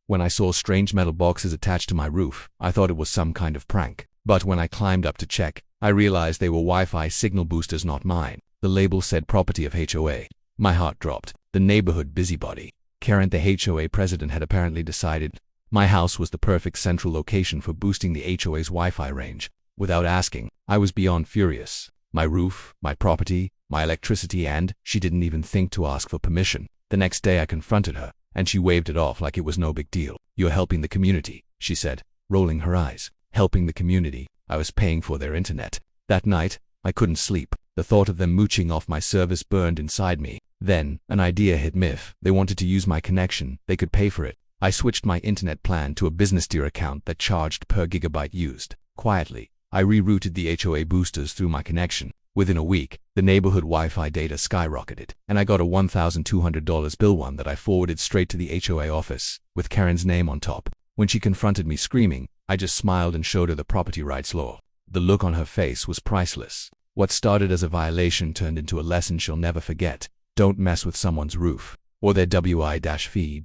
When I saw strange metal boxes attached to my roof, I thought it was some kind of prank. But when I climbed up to check, I realized they were Wi-Fi signal boosters, not mine. The label said property of HOA. My heart dropped. The neighborhood busybody, Karen, the HOA president, had apparently decided my house was the perfect central location for boosting the HOA's Wi-Fi range. Without asking, I was beyond furious. My roof, my property, my electricity, and she didn't even think to ask for permission. The next day I confronted her, and she waved it off like it was no big deal. "You're helping the community," she said, rolling her eyes. Helping the community? I was paying for their internet. That night, I couldn't sleep. The thought of them mooching off my service burned inside me. Then, an idea hit me. If they wanted to use my connection, they could pay for it. I switched my internet plan to a business tier account that charged per gigabyte used. Quietly, I rerouted the HOA boosters through my connection. Within a week, the neighborhood Wi-Fi data skyrocketed, and I got a $1,200 bill, one that I forwarded straight to the HOA office, with Karen's name on top. When she confronted me screaming, I just smiled and showed her the property rights law. The look on her face was priceless. What started as a violation turned into a lesson she'll never forget. Don't mess with someone's roof, or their WI-fee.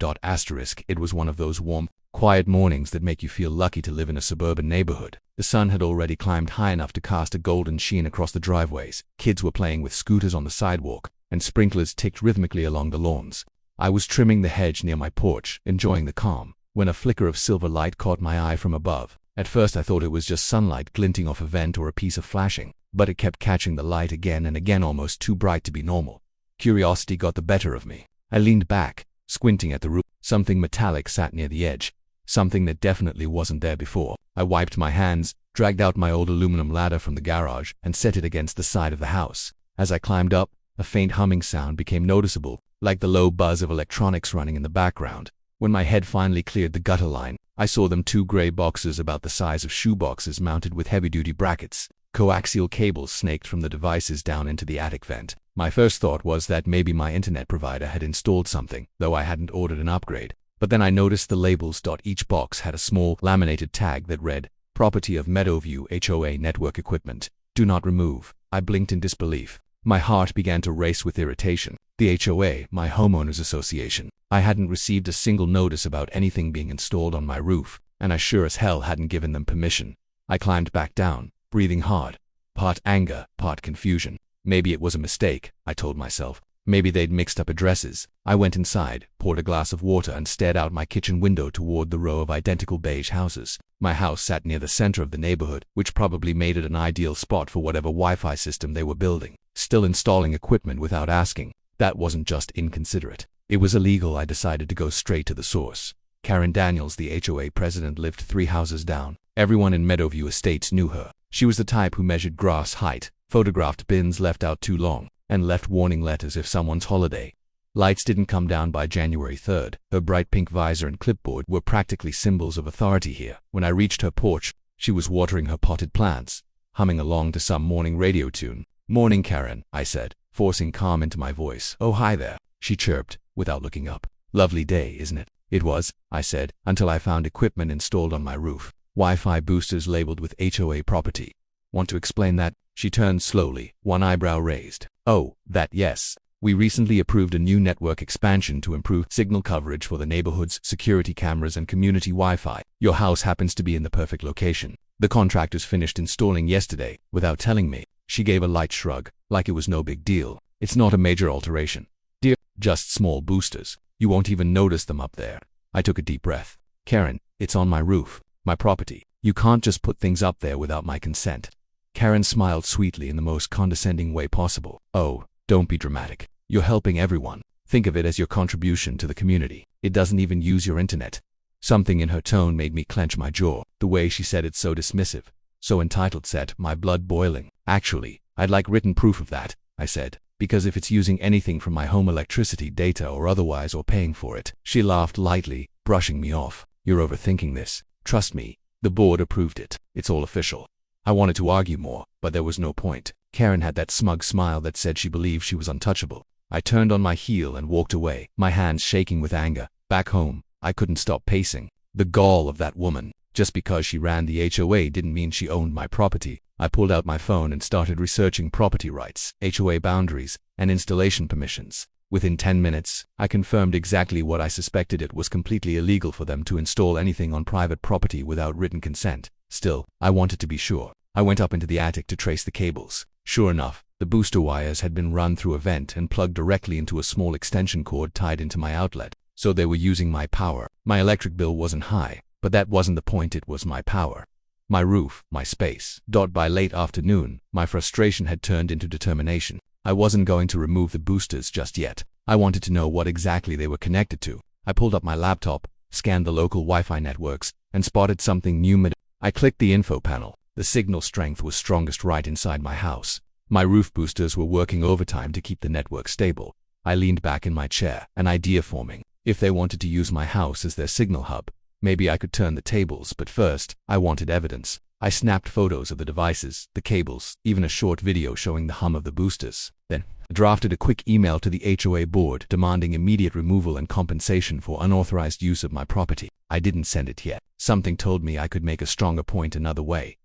It was one of those warm, quiet mornings that make you feel lucky to live in a suburban neighborhood. The sun had already climbed high enough to cast a golden sheen across the driveways. Kids were playing with scooters on the sidewalk, and sprinklers ticked rhythmically along the lawns. I was trimming the hedge near my porch, enjoying the calm, when a flicker of silver light caught my eye from above. At first I thought it was just sunlight glinting off a vent or a piece of flashing, but it kept catching the light again and again, almost too bright to be normal. Curiosity got the better of me. I leaned back, squinting at the roof. Something metallic sat near the edge, something that definitely wasn't there before. I wiped my hands, dragged out my old aluminum ladder from the garage, and set it against the side of the house. As I climbed up, a faint humming sound became noticeable, like the low buzz of electronics running in the background. When my head finally cleared the gutter line, I saw them, two gray boxes about the size of shoeboxes mounted with heavy-duty brackets. Coaxial cables snaked from the devices down into the attic vent. My first thought was that maybe my internet provider had installed something, though I hadn't ordered an upgrade. But then I noticed the labels. Each box had a small, laminated tag that read, "Property of Meadowview HOA Network Equipment. Do not remove." I blinked in disbelief. My heart began to race with irritation. The HOA, my homeowners association. I hadn't received a single notice about anything being installed on my roof, and I sure as hell hadn't given them permission. I climbed back down, breathing hard. Part anger, part confusion. Maybe it was a mistake, I told myself. Maybe they'd mixed up addresses. I went inside, poured a glass of water, and stared out my kitchen window toward the row of identical beige houses. My house sat near the center of the neighborhood, which probably made it an ideal spot for whatever Wi-Fi system they were building. Still installing equipment without asking. That wasn't just inconsiderate. It was illegal. I decided to go straight to the source. Karen Daniels, the HOA president, lived 3 houses down. Everyone in Meadowview Estates knew her. She was the type who measured grass height, photographed bins left out too long, and left warning letters if someone's holiday. Lights didn't come down by January 3rd. Her bright pink visor and clipboard were practically symbols of authority here. When I reached her porch, she was watering her potted plants, humming along to some morning radio tune. "Morning, Karen," I said, forcing calm into my voice. "Oh, hi there," she chirped, without looking up. "Lovely day, isn't it?" "It was," I said, until I found equipment installed on my roof. Wi-Fi boosters labeled with HOA property. "Want to explain that?" She turned slowly, one eyebrow raised. "Oh, that, yes. We recently approved a new network expansion to improve signal coverage for the neighborhood's security cameras and community Wi-Fi. Your house happens to be in the perfect location. The contractors finished installing yesterday, without telling me." She gave a light shrug, like it was no big deal. "It's not a major alteration, dear. Just small boosters. You won't even notice them up there." I took a deep breath. "Karen, it's on my roof, my property. You can't just put things up there without my consent." Karen smiled sweetly in the most condescending way possible. "Oh, don't be dramatic. You're helping everyone. Think of it as your contribution to the community. It doesn't even use your internet." Something in her tone made me clench my jaw. The way she said it, so dismissive, so entitled, set my blood boiling. "Actually, I'd like written proof of that," I said, "because if it's using anything from my home electricity data or otherwise, or paying for it." She laughed lightly, brushing me off. "You're overthinking this. Trust me, the board approved it. It's all official." I wanted to argue more, but there was no point. Karen had that smug smile that said she believed she was untouchable. I turned on my heel and walked away, my hands shaking with anger. Back home, I couldn't stop pacing. The gall of that woman. Just because she ran the HOA didn't mean she owned my property. I pulled out my phone and started researching property rights, HOA boundaries, and installation permissions. Within 10 minutes, I confirmed exactly what I suspected. It was completely illegal for them to install anything on private property without written consent. Still, I wanted to be sure. I went up into the attic to trace the cables. Sure enough, the booster wires had been run through a vent and plugged directly into a small extension cord tied into my outlet. So they were using my power. My electric bill wasn't high, but that wasn't the point. It was my power. My roof, my space. By late afternoon, my frustration had turned into determination. I wasn't going to remove the boosters just yet. I wanted to know what exactly they were connected to. I pulled up my laptop, scanned the local Wi-Fi networks, and spotted something new. I clicked the info panel. The signal strength was strongest right inside my house. My roof boosters were working overtime to keep the network stable. I leaned back in my chair, an idea forming. If they wanted to use my house as their signal hub, maybe I could turn the tables, but first, I wanted evidence. I snapped photos of the devices, the cables, even a short video showing the hum of the boosters. Then, I drafted a quick email to the HOA board demanding immediate removal and compensation for unauthorized use of my property. I didn't send it yet. Something told me I could make a stronger point another way.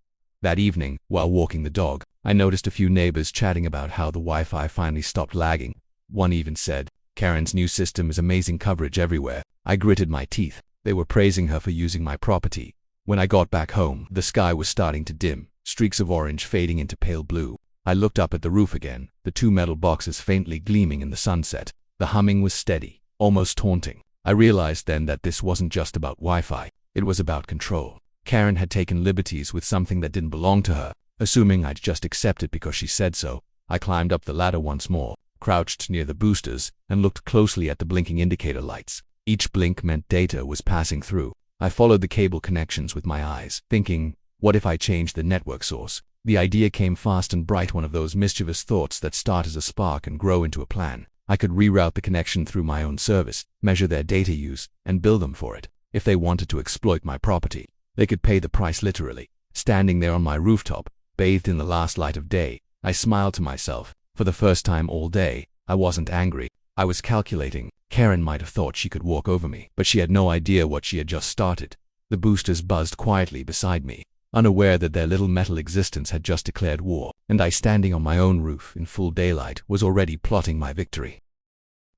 That evening, while walking the dog, I noticed a few neighbors chatting about how the Wi-Fi finally stopped lagging. One even said, "Karen's new system is amazing coverage everywhere." I gritted my teeth. They were praising her for using my property. When I got back home, the sky was starting to dim, streaks of orange fading into pale blue. I looked up at the roof again, the two metal boxes faintly gleaming in the sunset. The humming was steady, almost taunting. I realized then that this wasn't just about Wi-Fi. It was about control. Karen had taken liberties with something that didn't belong to her, assuming I'd just accept it because she said so. I climbed up the ladder once more, crouched near the boosters, and looked closely at the blinking indicator lights. Each blink meant data was passing through. I followed the cable connections with my eyes, thinking, what if I changed the network source? The idea came fast and bright, one of those mischievous thoughts that start as a spark and grow into a plan. I could reroute the connection through my own service, measure their data use, and bill them for it. If they wanted to exploit my property, they could pay the price literally. Standing there on my rooftop, bathed in the last light of day, I smiled to myself. For the first time all day, I wasn't angry. I was calculating. Karen might have thought she could walk over me, but she had no idea what she had just started. The boosters buzzed quietly beside me, unaware that their little metal existence had just declared war, and I, standing on my own roof in full daylight, was already plotting my victory.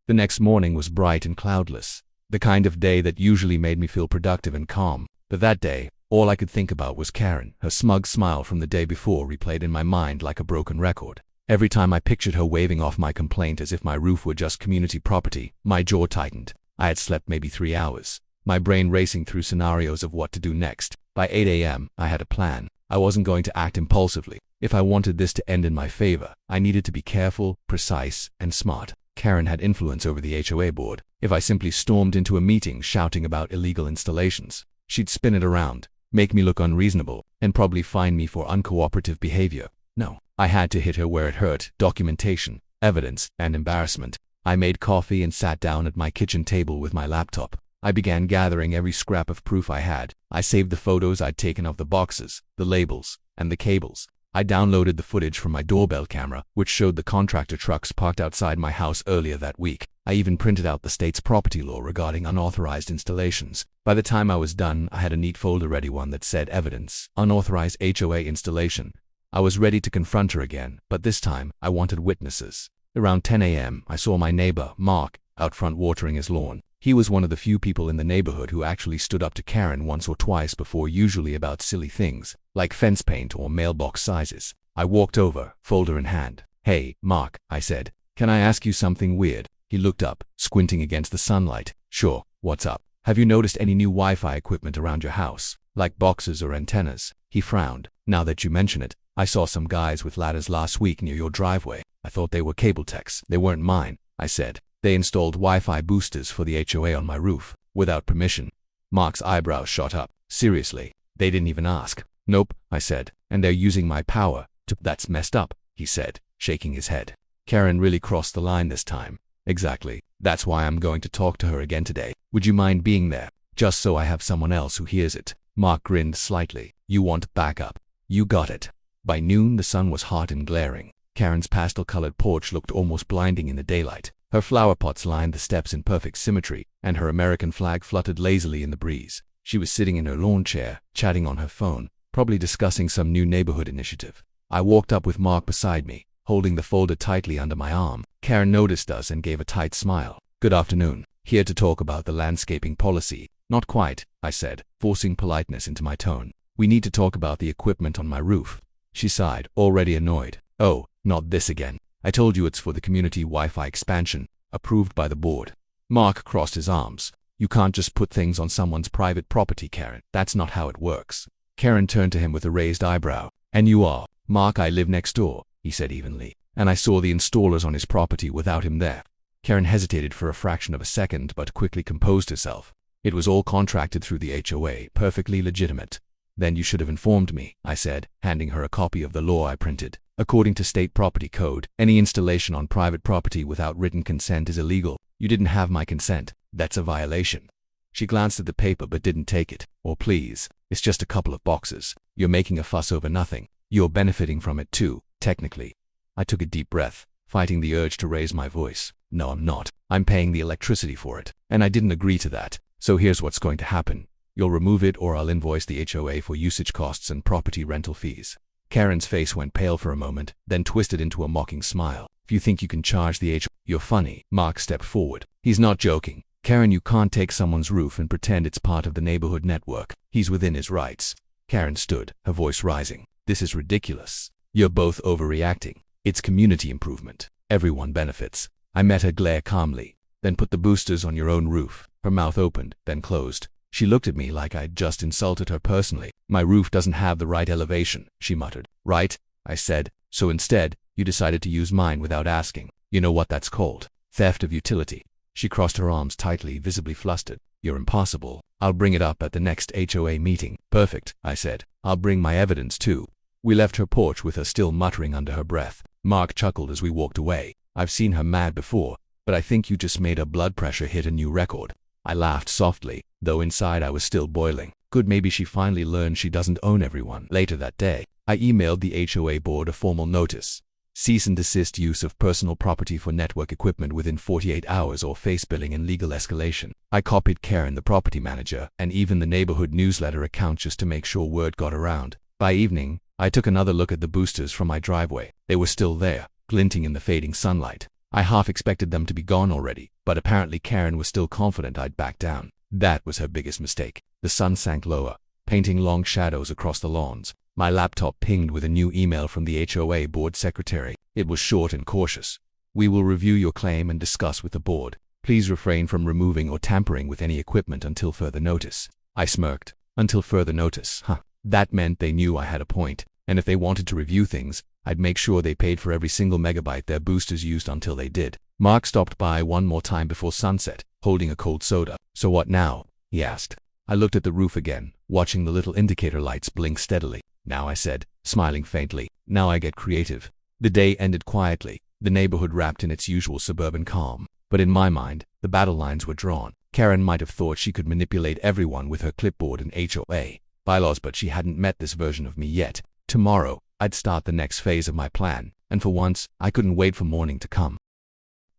The next morning was bright and cloudless, the kind of day that usually made me feel productive and calm. But that day, all I could think about was Karen. Her smug smile from the day before replayed in my mind like a broken record. Every time I pictured her waving off my complaint as if my roof were just community property, my jaw tightened. I had slept maybe 3 hours, my brain racing through scenarios of what to do next. By 8 a.m., I had a plan. I wasn't going to act impulsively. If I wanted this to end in my favor, I needed to be careful, precise, and smart. Karen had influence over the HOA board. If I simply stormed into a meeting shouting about illegal installations, she'd spin it around, make me look unreasonable, and probably fine me for uncooperative behavior. No, I had to hit her where it hurt: documentation, evidence, and embarrassment. I made coffee and sat down at my kitchen table with my laptop. I began gathering every scrap of proof I had. I saved the photos I'd taken of the boxes, the labels, and the cables. I downloaded the footage from my doorbell camera, which showed the contractor trucks parked outside my house earlier that week. I even printed out the state's property law regarding unauthorized installations. By the time I was done, I had a neat folder ready, one that said evidence, unauthorized HOA installation. I was ready to confront her again, but this time, I wanted witnesses. Around 10 a.m., I saw my neighbor, Mark, out front watering his lawn. He was one of the few people in the neighborhood who actually stood up to Karen once or twice before, usually about silly things, like fence paint or mailbox sizes. I walked over, folder in hand. "Hey, Mark," I said, "can I ask you something weird?" He looked up, squinting against the sunlight. "Sure, what's up? Have you noticed any new Wi-Fi equipment around your house, like boxes or antennas?" He frowned. "Now that you mention it, I saw some guys with ladders last week near your driveway. I thought they were cable techs." "They weren't mine," I said. "They installed Wi-Fi boosters for the HOA on my roof, without permission." Mark's eyebrows shot up. "Seriously? They didn't even ask?" "Nope," I said. "And they're using my power to—" "That's messed up," he said, shaking his head. "Karen really crossed the line this time." "Exactly. That's why I'm going to talk to her again today. Would you mind being there? Just so I have someone else who hears it." Mark grinned slightly. "You want backup? You got it." By noon, the sun was hot and glaring. Karen's pastel-colored porch looked almost blinding in the daylight. Her flower pots lined the steps in perfect symmetry, and her American flag fluttered lazily in the breeze. She was sitting in her lawn chair, chatting on her phone, probably discussing some new neighborhood initiative. I walked up with Mark beside me. holding the folder tightly under my arm. Karen noticed us and gave a tight smile. "Good afternoon. Here to talk about the landscaping policy." "Not quite," I said, forcing politeness into my tone. "We need to talk about the equipment on my roof." She sighed, already annoyed. "Oh, not this again. I told you it's for the community Wi-Fi expansion, approved by the board." Mark crossed his arms. "You can't just put things on someone's private property, Karen. That's not how it works." Karen turned to him with a raised eyebrow. "And you are?" "Mark, I live next door," he said evenly. "And I saw the installers on his property without him there." Karen hesitated for a fraction of a second but quickly composed herself. "It was all contracted through the HOA, perfectly legitimate." "Then you should have informed me," I said, handing her a copy of the law I printed. "According to state property code, any installation on private property without written consent is illegal. You didn't have my consent. That's a violation." She glanced at the paper but didn't take it. "Oh, please. It's just a couple of boxes. You're making a fuss over nothing. You're benefiting from it too, technically." I took a deep breath, fighting the urge to raise my voice. "No, I'm not. I'm paying the electricity for it. And I didn't agree to that. So here's what's going to happen. You'll remove it or I'll invoice the HOA for usage costs and property rental fees." Karen's face went pale for a moment, then twisted into a mocking smile. "If you think you can charge the HOA, you're funny." Mark stepped forward. "He's not joking. Karen, you can't take someone's roof and pretend it's part of the neighborhood network. He's within his rights." Karen stood, her voice rising. "This is ridiculous. You're both overreacting. It's community improvement. Everyone benefits." I met her glare calmly. "Then put the boosters on your own roof." Her mouth opened, then closed. She looked at me like I'd just insulted her personally. "My roof doesn't have the right elevation," she muttered. "Right?" I said. "So instead, you decided to use mine without asking. You know what that's called? Theft of utility." She crossed her arms tightly, visibly flustered. "You're impossible. I'll bring it up at the next HOA meeting." "Perfect," I said. "I'll bring my evidence too." We left her porch with her still muttering under her breath. Mark chuckled as we walked away. "I've seen her mad before, but I think you just made her blood pressure hit a new record." I laughed softly, though inside I was still boiling. Good, maybe she finally learned she doesn't own everyone. Later that day, I emailed the HOA board a formal notice. Cease and desist use of personal property for network equipment within 48 hours or face billing and legal escalation. I copied Karen, the property manager, and even the neighborhood newsletter account just to make sure word got around. By evening, I took another look at the boosters from my driveway. They were still there, glinting in the fading sunlight. I half expected them to be gone already, but apparently Karen was still confident I'd back down. That was her biggest mistake. The sun sank lower, painting long shadows across the lawns. My laptop pinged with a new email from the HOA board secretary. It was short and cautious. "We will review your claim and discuss with the board. Please refrain from removing or tampering with any equipment until further notice." I smirked. Until further notice, huh? That meant they knew I had a point, and if they wanted to review things, I'd make sure they paid for every single megabyte their boosters used until they did. Mark stopped by one more time before sunset, holding a cold soda. "So what now?" he asked. I looked at the roof again, watching the little indicator lights blink steadily. "Now," I said, smiling faintly. "Now I get creative." The day ended quietly, the neighborhood wrapped in its usual suburban calm. But in my mind, the battle lines were drawn. Karen might have thought she could manipulate everyone with her clipboard and HOA bylaws, but she hadn't met this version of me yet. Tomorrow, I'd start the next phase of my plan, and for once, I couldn't wait for morning to come.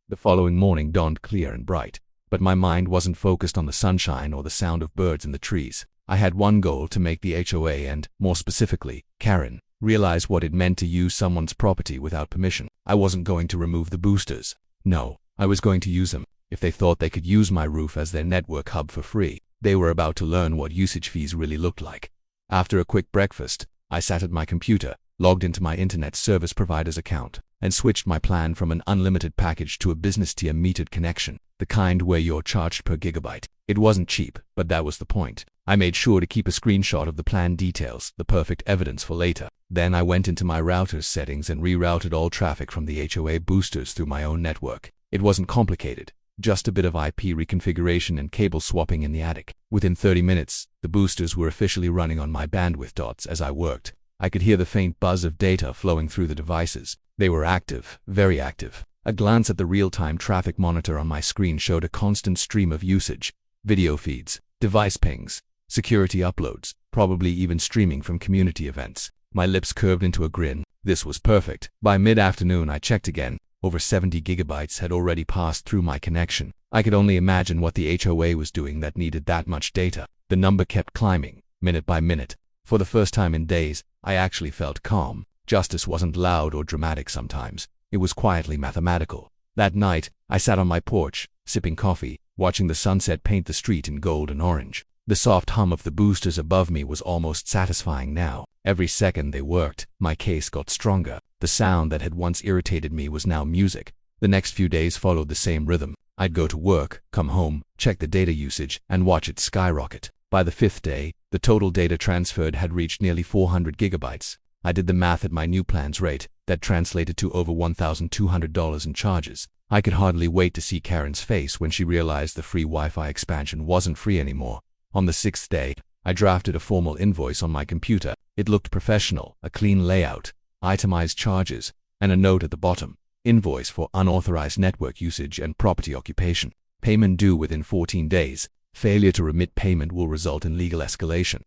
The following morning dawned clear and bright, but my mind wasn't focused on the sunshine or the sound of birds in the trees. I had one goal: to make the HOA and, more specifically, Karen, realize what it meant to use someone's property without permission. I wasn't going to remove the boosters. No, I was going to use them. If they thought they could use my roof as their network hub for free, they were about to learn what usage fees really looked like. After a quick breakfast, I sat at my computer, logged into my internet service provider's account, and switched my plan from an unlimited package to a business-tier metered connection, the kind where you're charged per gigabyte. It wasn't cheap, but that was the point. I made sure to keep a screenshot of the plan details, the perfect evidence for later. Then I went into my router's settings and rerouted all traffic from the HOA boosters through my own network. It wasn't complicated, just a bit of IP reconfiguration and cable swapping in the attic. Within 30 minutes, the boosters were officially running on my bandwidth dots as I worked. I could hear the faint buzz of data flowing through the devices. They were active, very active. A glance at the real-time traffic monitor on my screen showed a constant stream of usage, video feeds, device pings, security uploads, probably even streaming from community events. My lips curved into a grin. This was perfect. By mid-afternoon, I checked again. Over 70 gigabytes had already passed through my connection. I could only imagine what the HOA was doing that needed that much data. The number kept climbing, minute by minute. For the first time in days, I actually felt calm. Justice wasn't loud or dramatic sometimes. It was quietly mathematical. That night, I sat on my porch, sipping coffee, watching the sunset paint the street in gold and orange. The soft hum of the boosters above me was almost satisfying now. Every second they worked, my case got stronger. The sound that had once irritated me was now music. The next few days followed the same rhythm. I'd go to work, come home, check the data usage, and watch it skyrocket. By the 5th day, the total data transferred had reached nearly 400 gigabytes. I did the math at my new plan's rate. That translated to over $1,200 in charges. I could hardly wait to see Karen's face when she realized the free Wi-Fi expansion wasn't free anymore. On the 6th day, I drafted a formal invoice on my computer. It looked professional, a clean layout, itemized charges, and a note at the bottom. Invoice for unauthorized network usage and property occupation. Payment due within 14 days. Failure to remit payment will result in legal escalation.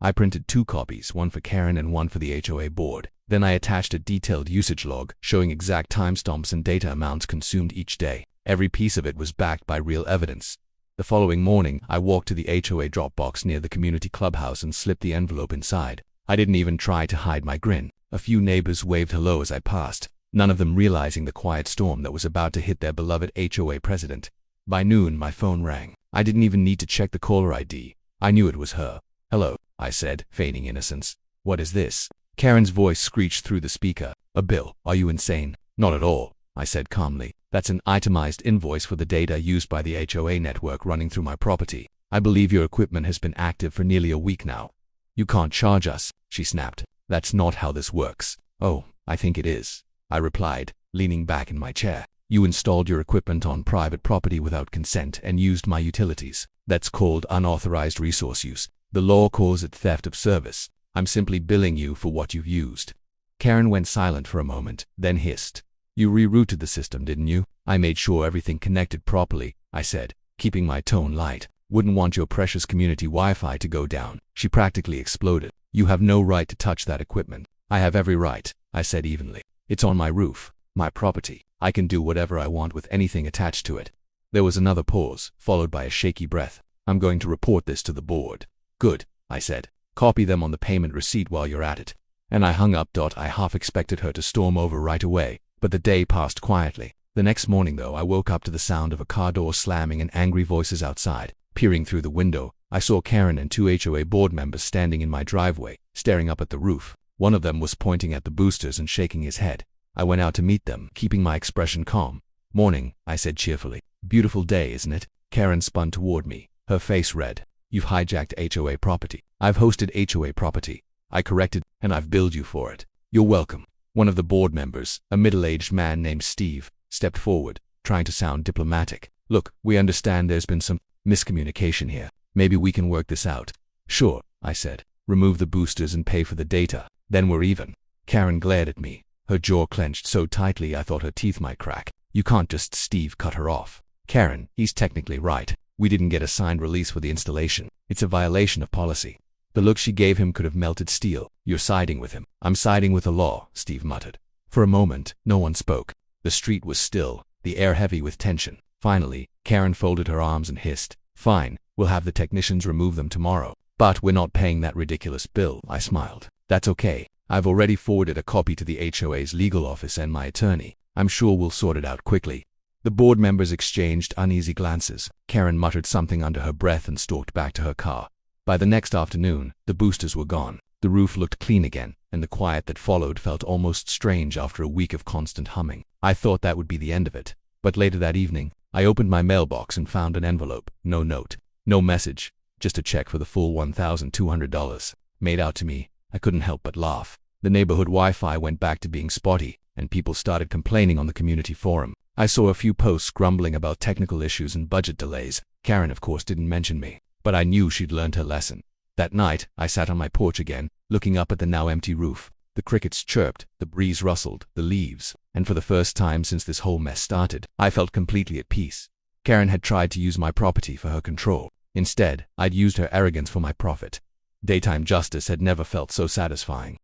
I printed 2 copies, one for Karen and one for the HOA board. Then I attached a detailed usage log showing exact timestamps and data amounts consumed each day. Every piece of it was backed by real evidence. The following morning, I walked to the HOA Dropbox near the community clubhouse and slipped the envelope inside. I didn't even try to hide my grin. A few neighbors waved hello as I passed, none of them realizing the quiet storm that was about to hit their beloved HOA president. By noon, my phone rang. I didn't even need to check the caller ID. I knew it was her. "Hello," I said, feigning innocence. "What is this?" Karen's voice screeched through the speaker. "A bill. Are you insane?" "Not at all," I said calmly. "That's an itemized invoice for the data used by the HOA network running through my property. I believe your equipment has been active for nearly a week now." "You can't charge us," she snapped. "That's not how this works." "Oh, I think it is," I replied, leaning back in my chair. "You installed your equipment on private property without consent and used my utilities. That's called unauthorized resource use. The law calls it theft of service. I'm simply billing you for what you've used." Karen went silent for a moment, then hissed. "You rerouted the system, didn't you?" "I made sure everything connected properly," I said, keeping my tone light. "Wouldn't want your precious community Wi-Fi to go down." She practically exploded. "You have no right to touch that equipment." "I have every right," I said evenly. "It's on my roof, my property. I can do whatever I want with anything attached to it." There was another pause, followed by a shaky breath. "I'm going to report this to the board." "Good," I said. "Copy them on the payment receipt while you're at it." And I hung up. I half expected her to storm over right away, but the day passed quietly. The next morning, though, I woke up to the sound of a car door slamming and angry voices outside. Peering through the window, I saw Karen and 2 HOA board members standing in my driveway, staring up at the roof. One of them was pointing at the boosters and shaking his head. I went out to meet them, keeping my expression calm. "Morning," I said cheerfully. "Beautiful day, isn't it?" Karen spun toward me, her face red. "You've hijacked HOA property." "I've hosted HOA property," I corrected, "and I've billed you for it." "You're welcome." One of the board members, a middle-aged man named Steve, stepped forward, trying to sound diplomatic. "Look, we understand there's been some miscommunication here. Maybe we can work this out." "Sure," I said. "Remove the boosters and pay for the data. Then we're even." Karen glared at me, her jaw clenched so tightly I thought her teeth might crack. "You can't just..." Steve cut her off. "Karen, he's technically right. We didn't get a signed release for the installation. It's a violation of policy." The look she gave him could have melted steel. "You're siding with him." "I'm siding with the law," Steve muttered. For a moment, no one spoke. The street was still, the air heavy with tension. Finally, Karen folded her arms and hissed, "Fine, we'll have the technicians remove them tomorrow. But we're not paying that ridiculous bill." I smiled. "That's okay. I've already forwarded a copy to the HOA's legal office and my attorney. I'm sure we'll sort it out quickly." The board members exchanged uneasy glances. Karen muttered something under her breath and stalked back to her car. By the next afternoon, the boosters were gone. The roof looked clean again, and the quiet that followed felt almost strange after a week of constant humming. I thought that would be the end of it. But later that evening, I opened my mailbox and found an envelope. No note, no message, just a check for the full $1,200. Made out to me. I couldn't help but laugh. The neighborhood Wi-Fi went back to being spotty, and people started complaining on the community forum. I saw a few posts grumbling about technical issues and budget delays. Karen, of course, didn't mention me, but I knew she'd learned her lesson. That night, I sat on my porch again, looking up at the now empty roof. The crickets chirped, the breeze rustled, the leaves, and for the first time since this whole mess started, I felt completely at peace. Karen had tried to use my property for her control. Instead, I'd used her arrogance for my profit. Daytime justice had never felt so satisfying.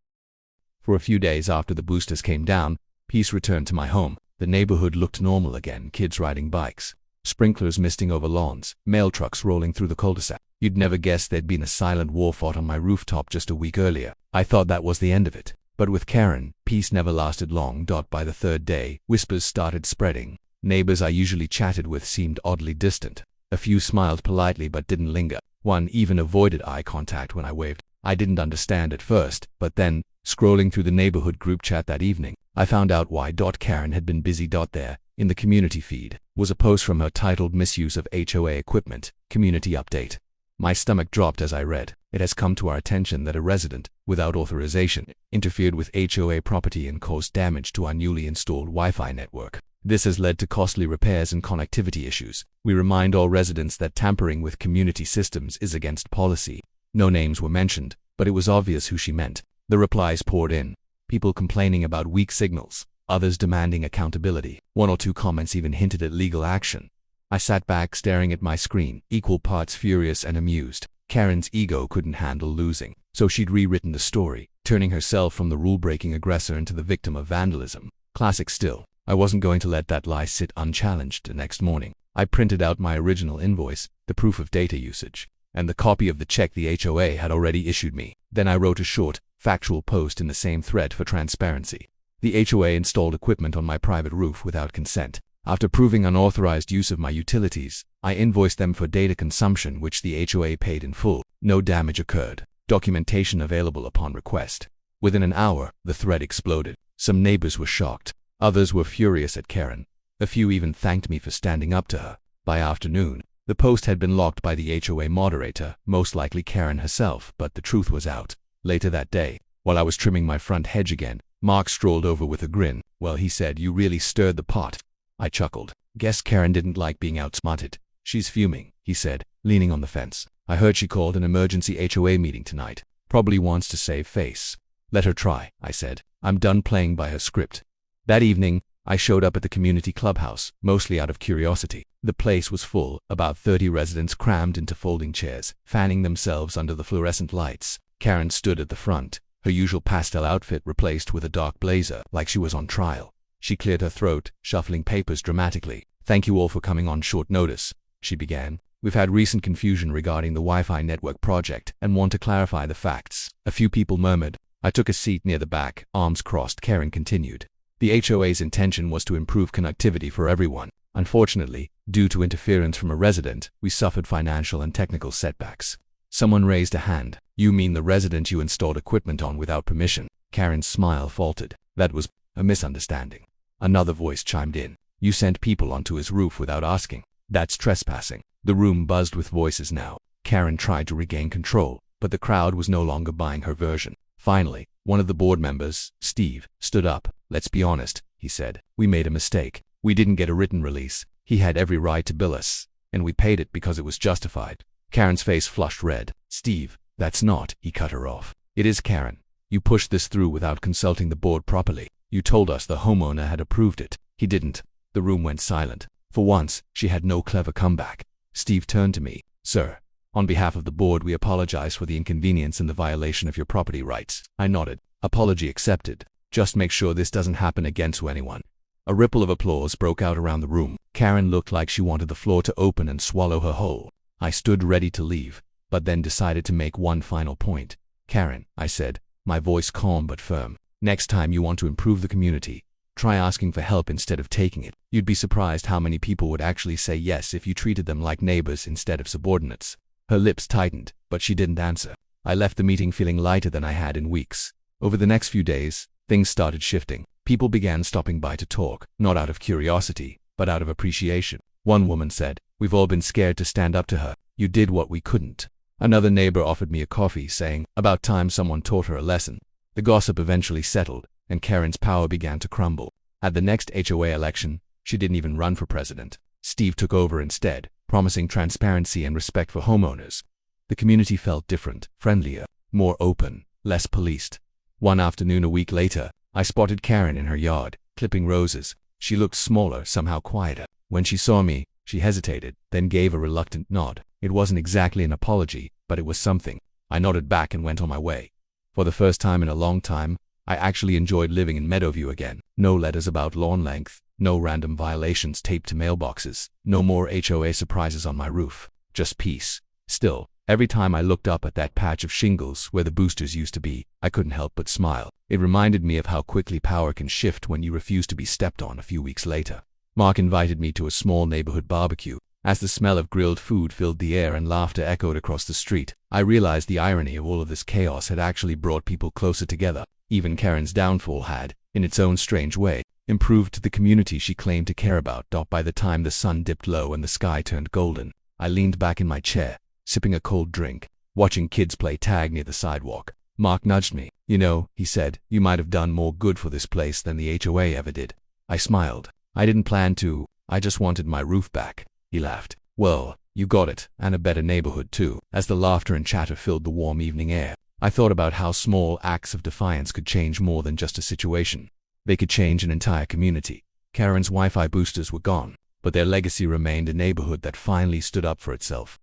For a few days after the boosters came down, peace returned to my home. The neighborhood looked normal again, kids riding bikes, sprinklers misting over lawns, mail trucks rolling through the cul-de-sac. You'd never guess there'd been a silent war fought on my rooftop just a week earlier. I thought that was the end of it. But with Karen, peace never lasted long. By the third day, whispers started spreading. Neighbors I usually chatted with seemed oddly distant. A few smiled politely but didn't linger. One even avoided eye contact when I waved. I didn't understand at first, but then, scrolling through the neighborhood group chat that evening, I found out why. Karen had been busy. There, in the community feed, was a post from her titled "Misuse of HOA Equipment, Community Update." My stomach dropped as I read. It has come to our attention that a resident, without authorization, interfered with HOA property and caused damage to our newly installed Wi-Fi network. This has led to costly repairs and connectivity issues. We remind all residents that tampering with community systems is against policy. No names were mentioned, but it was obvious who she meant. The replies poured in. People complaining about weak signals, others demanding accountability. One or two comments even hinted at legal action. I sat back staring at my screen, equal parts furious and amused. Karen's ego couldn't handle losing, so she'd rewritten the story, turning herself from the rule-breaking aggressor into the victim of vandalism. Classic still. I wasn't going to let that lie sit unchallenged. The next morning, I printed out my original invoice, the proof of data usage, and the copy of the check the HOA had already issued me. Then I wrote a short, factual post in the same thread for transparency. The HOA installed equipment on my private roof without consent. After proving unauthorized use of my utilities, I invoiced them for data consumption which the HOA paid in full. No damage occurred. Documentation available upon request. Within an hour, the thread exploded. Some neighbors were shocked. Others were furious at Karen. A few even thanked me for standing up to her. By afternoon, the post had been locked by the HOA moderator, most likely Karen herself, but the truth was out. Later that day, while I was trimming my front hedge again, Mark strolled over with a grin. "Well," he said, "you really stirred the pot." I chuckled. "Guess Karen didn't like being outsmarted. She's fuming," he said, leaning on the fence. "I heard she called an emergency HOA meeting tonight. Probably wants to save face." "Let her try," I said. "I'm done playing by her script." That evening, I showed up at the community clubhouse, mostly out of curiosity. The place was full, about 30 residents crammed into folding chairs, fanning themselves under the fluorescent lights. Karen stood at the front, her usual pastel outfit replaced with a dark blazer, like she was on trial. She cleared her throat, shuffling papers dramatically. "Thank you all for coming on short notice," she began. "We've had recent confusion regarding the Wi-Fi network project and want to clarify the facts." A few people murmured. I took a seat near the back, arms crossed. Karen continued. "The HOA's intention was to improve connectivity for everyone. Unfortunately, due to interference from a resident, we suffered financial and technical setbacks." Someone raised a hand. "You mean the resident you installed equipment on without permission?" Karen's smile faltered. "That was a misunderstanding." Another voice chimed in. "You sent people onto his roof without asking. That's trespassing." The room buzzed with voices now. Karen tried to regain control, but the crowd was no longer buying her version. Finally, one of the board members, Steve, stood up. "Let's be honest," he said. "We made a mistake. We didn't get a written release. He had every right to bill us, and we paid it because it was justified." Karen's face flushed red. "Steve, that's not," he cut her off. "It is, Karen. You pushed this through without consulting the board properly. You told us the homeowner had approved it. He didn't." The room went silent. For once, she had no clever comeback. Steve turned to me. "Sir, on behalf of the board, we apologize for the inconvenience and the violation of your property rights." I nodded. "Apology accepted. Just make sure this doesn't happen again to anyone." A ripple of applause broke out around the room. Karen looked like she wanted the floor to open and swallow her whole. I stood ready to leave, but then decided to make one final point. "Karen," I said, my voice calm but firm, "next time you want to improve the community, try asking for help instead of taking it. You'd be surprised how many people would actually say yes if you treated them like neighbors instead of subordinates." Her lips tightened, but she didn't answer. I left the meeting feeling lighter than I had in weeks. Over the next few days, things started shifting. People began stopping by to talk, not out of curiosity, but out of appreciation. One woman said, "We've all been scared to stand up to her. You did what we couldn't." Another neighbor offered me a coffee, saying, "About time someone taught her a lesson." The gossip eventually settled, and Karen's power began to crumble. At the next HOA election, she didn't even run for president. Steve took over instead, promising transparency and respect for homeowners. The community felt different, friendlier, more open, less policed. One afternoon a week later, I spotted Karen in her yard, clipping roses. She looked smaller, somehow quieter. When she saw me, she hesitated, then gave a reluctant nod. It wasn't exactly an apology, but it was something. I nodded back and went on my way. For the first time in a long time, I actually enjoyed living in Meadowview again. No letters about lawn length, no random violations taped to mailboxes, no more HOA surprises on my roof. Just peace. Still, Every time I looked up at that patch of shingles where the boosters used to be, I couldn't help but smile. It reminded me of how quickly power can shift when you refuse to be stepped on a few weeks later. Mark invited me to a small neighborhood barbecue. As the smell of grilled food filled the air and laughter echoed across the street, I realized the irony of all of this chaos had actually brought people closer together. Even Karen's downfall had, in its own strange way, improved the community she claimed to care about. By the time the sun dipped low and the sky turned golden, I leaned back in my chair, sipping a cold drink, watching kids play tag near the sidewalk. Mark nudged me. "You know," he said, "you might have done more good for this place than the HOA ever did." I smiled. "I didn't plan to. I just wanted my roof back." He laughed. "Well, you got it, and a better neighborhood too." As the laughter and chatter filled the warm evening air, I thought about how small acts of defiance could change more than just a situation. They could change an entire community. Karen's Wi-Fi boosters were gone, but their legacy remained a neighborhood that finally stood up for itself.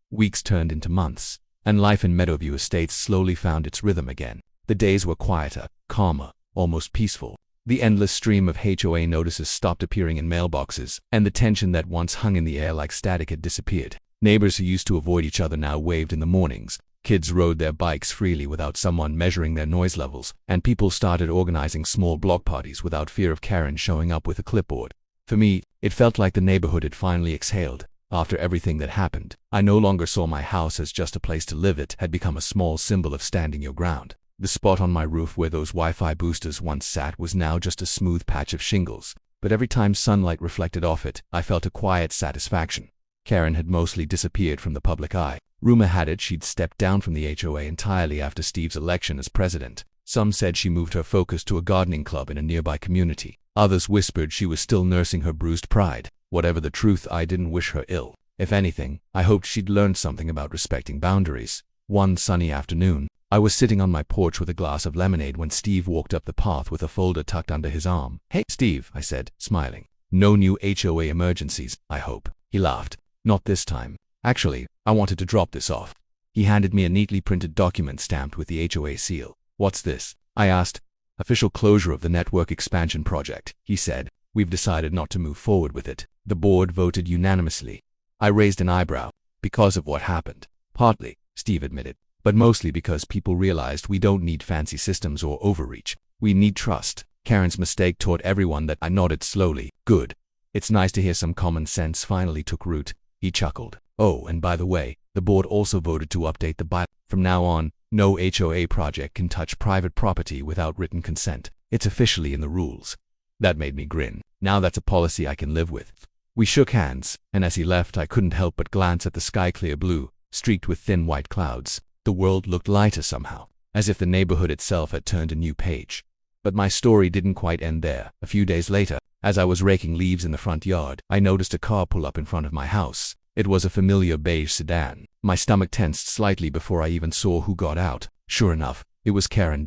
Weeks turned into months, and life in Meadowview Estates slowly found its rhythm again. The days were quieter, calmer, almost peaceful. The endless stream of HOA notices stopped appearing in mailboxes, and the tension that once hung in the air like static had disappeared. Neighbors who used to avoid each other now waved in the mornings. Kids rode their bikes freely without someone measuring their noise levels, and people started organizing small block parties without fear of Karen showing up with a clipboard. For me, it felt like the neighborhood had finally exhaled. After everything that happened, I no longer saw my house as just a place to live. It had become a small symbol of standing your ground. The spot on my roof where those Wi-Fi boosters once sat was now just a smooth patch of shingles, but every time sunlight reflected off it, I felt a quiet satisfaction. Karen had mostly disappeared from the public eye. Rumor had it she'd stepped down from the HOA entirely after Steve's election as president. Some said she moved her focus to a gardening club in a nearby community. Others whispered she was still nursing her bruised pride. Whatever the truth, I didn't wish her ill. If anything, I hoped she'd learned something about respecting boundaries. One sunny afternoon, I was sitting on my porch with a glass of lemonade when Steve walked up the path with a folder tucked under his arm. "Hey, Steve," I said, smiling. "No new HOA emergencies, I hope." He laughed. "Not this time. Actually, I wanted to drop this off." He handed me a neatly printed document stamped with the HOA seal. "What's this?" I asked. "Official closure of the network expansion project," he said. "We've decided not to move forward with it." The board voted unanimously. I raised an eyebrow. "Because of what happened?" "Partly," Steve admitted, "but mostly because people realized we don't need fancy systems or overreach. We need trust." Karen's mistake taught everyone that. I nodded slowly. "Good. It's nice to hear some common sense finally took root." He chuckled. "Oh, and by the way, the board also voted to update the bylaw. From now on, no HOA project can touch private property without written consent. It's officially in the rules." That made me grin. Now that's a policy I can live with. We shook hands, and as he left, I couldn't help but glance at the sky, clear blue, streaked with thin white clouds. The world looked lighter somehow, as if the neighborhood itself had turned a new page. But my story didn't quite end there. A few days later, as I was raking leaves in the front yard, I noticed a car pull up in front of my house. It was a familiar beige sedan. My stomach tensed slightly before I even saw who got out. Sure enough, it was Karen.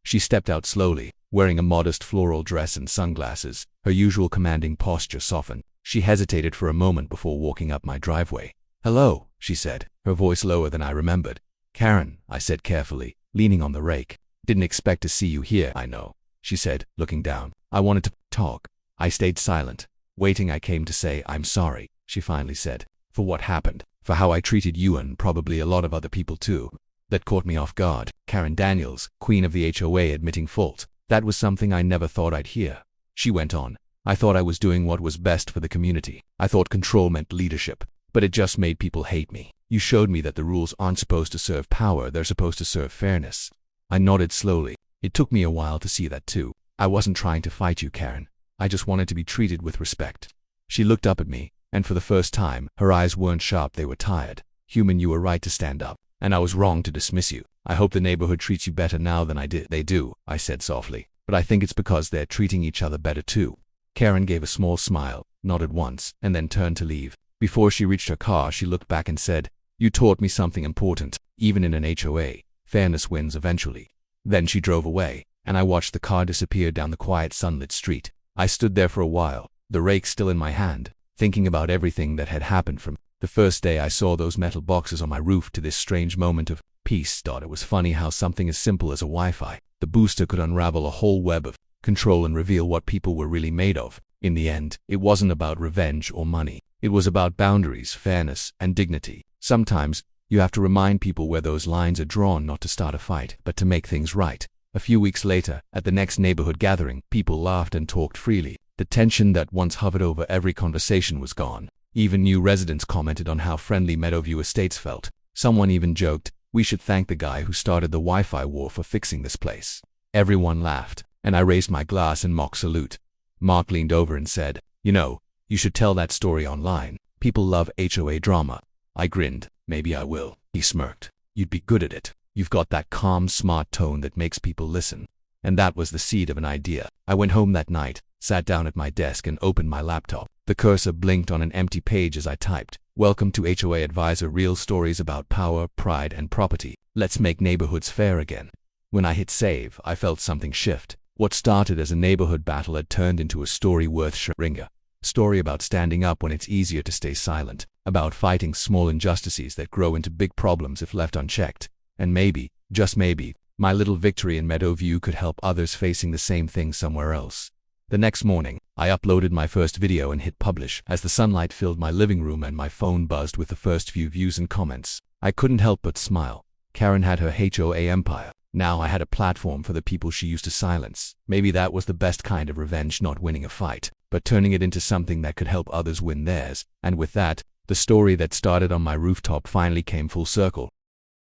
She stepped out slowly, wearing a modest floral dress and sunglasses. Her usual commanding posture softened. She hesitated for a moment before walking up my driveway. "Hello," she said, her voice lower than I remembered. "Karen," I said carefully, leaning on the rake. "Didn't expect to see you here, I know," she said, looking down. "I wanted to talk." I stayed silent, waiting. "I came to say I'm sorry," she finally said. "For what happened, for how I treated you and probably a lot of other people too. That caught me off guard." Karen Daniels, queen of the HOA, admitting fault. "That was something I never thought I'd hear." She went on. "I thought I was doing what was best for the community. I thought control meant leadership, but it just made people hate me. You showed me that the rules aren't supposed to serve power, they're supposed to serve fairness." I nodded slowly. It took me a while to see that too. "I wasn't trying to fight you, Karen. I just wanted to be treated with respect." She looked up at me, and for the first time, her eyes weren't sharp, they were tired. "Human, you were right to stand up, and I was wrong to dismiss you. I hope the neighborhood treats you better now than I did." "They do," I said softly, "but I think it's because they're treating each other better too." Karen gave a small smile, nodded once, and then turned to leave. Before she reached her car, she looked back and said, "You taught me something important. Even in an HOA, fairness wins eventually." Then she drove away, and I watched the car disappear down the quiet sunlit street. I stood there for a while, the rake still in my hand, thinking about everything that had happened from the first day I saw those metal boxes on my roof to this strange moment of peace. It was funny how something as simple as a Wi-Fi, the booster, could unravel a whole web of control and reveal what people were really made of. In the end, it wasn't about revenge or money. It was about boundaries, fairness, and dignity. Sometimes, You have to remind people where those lines are drawn, not to start a fight, but to make things right. A few weeks later, at the next neighborhood gathering, people laughed and talked freely. The tension that once hovered over every conversation was gone. Even new residents commented on how friendly Meadowview Estates felt. Someone even joked, "We should thank the guy who started the Wi-Fi war for fixing this place." Everyone laughed, and I raised my glass in mock salute. Mark leaned over and said, "You should tell that story online. People love HOA drama." I grinned. "Maybe I will." He smirked. "You'd be good at it. You've got that calm, smart tone that makes people listen." And that was the seed of an idea. I went home that night, sat down at my desk and opened my laptop. The cursor blinked on an empty page as I typed, "Welcome to HOA Advisor, real stories about power, pride, and property. Let's make neighborhoods fair again." When I hit save, I felt something shift. What started as a neighborhood battle had turned into a story worth sharing. A story about standing up when it's easier to stay silent, about fighting small injustices that grow into big problems if left unchecked. And maybe, just maybe, my little victory in Meadowview could help others facing the same thing somewhere else. The next morning, I uploaded my first video and hit publish. As the sunlight filled my living room and my phone buzzed with the first few views and comments, I couldn't help but smile. Karen had her HOA empire. Now I had a platform for the people she used to silence. Maybe that was the best kind of revenge, not winning a fight, but turning it into something that could help others win theirs. And with that, the story that started on my rooftop finally came full circle.